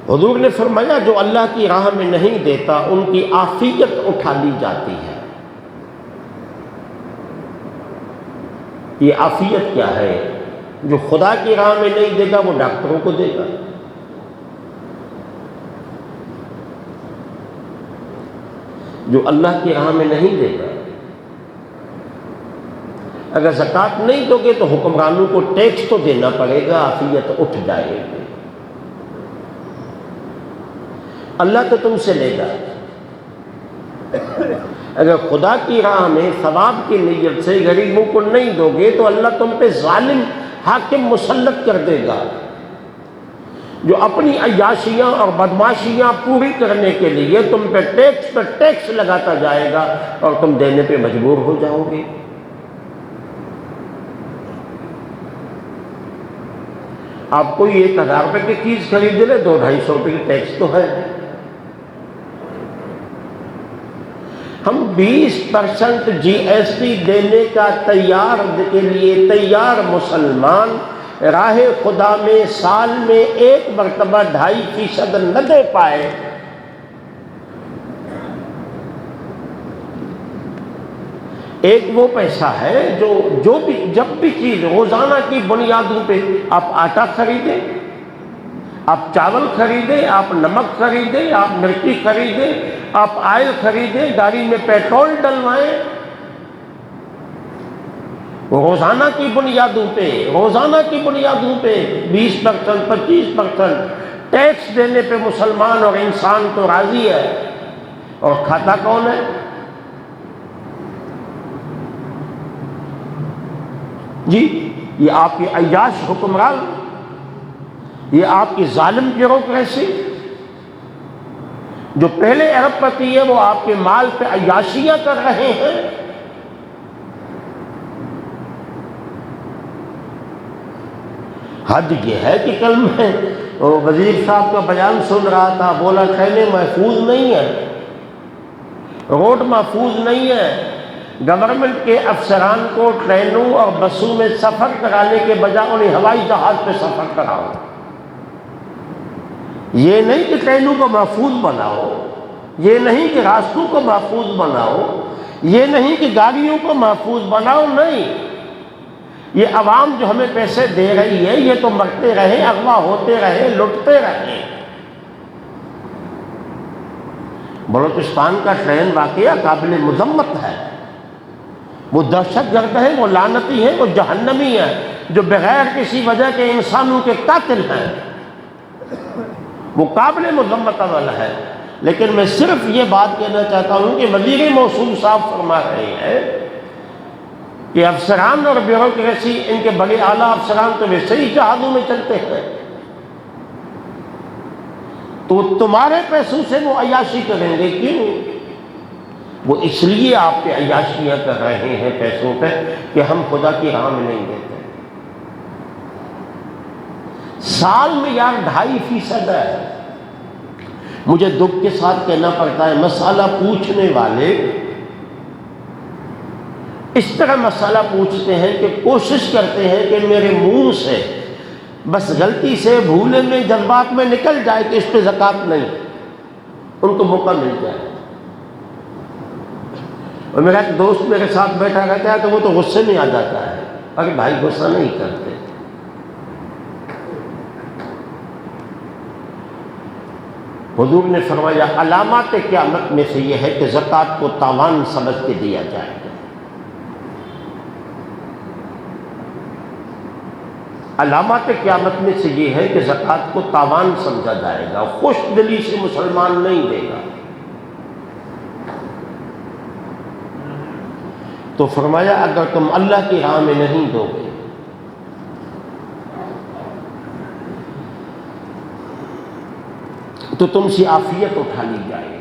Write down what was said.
حضور نے فرمایا جو اللہ کی راہ میں نہیں دیتا ان کی عافیت اٹھا لی جاتی ہے۔ یہ عافیت کیا ہے؟ جو خدا کی راہ میں نہیں دے گا وہ ڈاکٹروں کو دے گا، جو اللہ کی راہ میں نہیں دے گا۔ اگر زکوٰۃ نہیں دو گے تو حکمرانوں کو ٹیکس تو دینا پڑے گا، عافیت اٹھ جائے گی۔ اللہ تو تم سے لے گا۔ اگر خدا کی راہ میں ثواب کی نیت سے غریبوں کو نہیں دو گے تو اللہ تم پہ ظالم حاکم مسلط کر دے گا، جو اپنی عیاشیاں اور بدماشیاں پوری کرنے کے لیے تم پہ ٹیکس لگاتا جائے گا اور تم دینے پہ مجبور ہو جاؤ گے۔ آپ کوئی 1000 روپے کی چیز خرید لے، 200-250 روپے کی ٹیکس تو ہے۔ ہم 20% GST دینے کا کے لیے تیار مسلمان راہ خدا میں سال میں ایک مرتبہ 2.5% نہ دے پائے، ایک وہ پیسہ ہے جب بھی چیز روزانہ کی بنیادوں پہ آپ آٹا خریدیں، آپ چاول خریدیں، آپ نمک خریدیں، آپ مرچی خریدیں، آپ آئل خریدیں، گاڑی میں پیٹرول ڈلوائیں، روزانہ کی بنیادوں پہ 20%، 25% ٹیکس دینے پہ مسلمان اور انسان تو راضی ہے، اور کھاتا کون ہے؟ جی یہ آپ کی عیاش حکمران، یہ آپ کی ظالم بیوروکریسی، جو پہلے ارب پتی ہے وہ آپ کے مال پہ عیاشیاں کر رہے ہیں۔ حد یہ ہے کہ کل میں وزیر صاحب کا بیان سن رہا تھا، بولا ٹرینیں محفوظ نہیں ہیں، روڈ محفوظ نہیں ہے، گورنمنٹ کے افسران کو ٹرینوں اور بسوں میں سفر کرانے کے بجائے انہیں ہوائی جہاز پہ سفر کراؤ۔ یہ نہیں کہ ٹرینوں کو محفوظ بناؤ، یہ نہیں کہ راستوں کو محفوظ بناؤ، یہ نہیں کہ گاڑیوں کو محفوظ بناؤ، نہیں، یہ عوام جو ہمیں پیسے دے رہی ہے یہ تو مرتے رہے، اغوا ہوتے رہے، لٹتے رہے۔ بلوچستان کا ٹرین واقعہ قابل مذمت ہے، وہ دہشت گرد ہے، وہ لعنتی ہے، وہ جہنمی ہے، جو بغیر کسی وجہ کے انسانوں کے قاتل ہیں، وہ قابل مذمت عمل ہے۔ لیکن میں صرف یہ بات کہنا چاہتا ہوں کہ وزیر موصوف صاحب فرما رہے ہیں کہ افسران اور بیوروکریسی، ان کے بڑے اعلیٰ افسران تو ویسے ہی جہازوں میں چلتے ہیں، تو تمہارے پیسوں سے وہ عیاشی کریں گے کیوں؟ وہ اس لیے آپ پہ عیاشیاں کر رہے ہیں پیسوں پہ کہ ہم خدا کی راہ میں نہیں دیتے۔ سال میں یار 2.5% ہے۔ مجھے دکھ کے ساتھ کہنا پڑتا ہے، مسئلہ پوچھنے والے اس طرح مسئلہ پوچھتے ہیں کہ کوشش کرتے ہیں کہ میرے منہ سے بس غلطی سے بھولے میں جذبات میں نکل جائے کہ اس پہ زکوٰۃ نہیں، ان کو موقع مل جائے۔ اور میرا ایک دوست میرے ساتھ بیٹھا رہتا ہے تو وہ تو غصے میں آ جاتا ہے، ارے بھائی غصہ نہیں کرتے، حضور نے فرمایا علامات قیامت میں سے یہ ہے کہ زکوٰۃ کو تاوان سمجھ کے دیا جائے گا۔ علامات قیامت میں سے یہ ہے کہ زکوٰۃ کو تاوان سمجھا جائے گا، خوش دلی سے مسلمان نہیں دے گا۔ تو فرمایا اگر تم اللہ کی راہ میں نہیں دو گے تو تم سے عافیت اٹھا لی جائے گی۔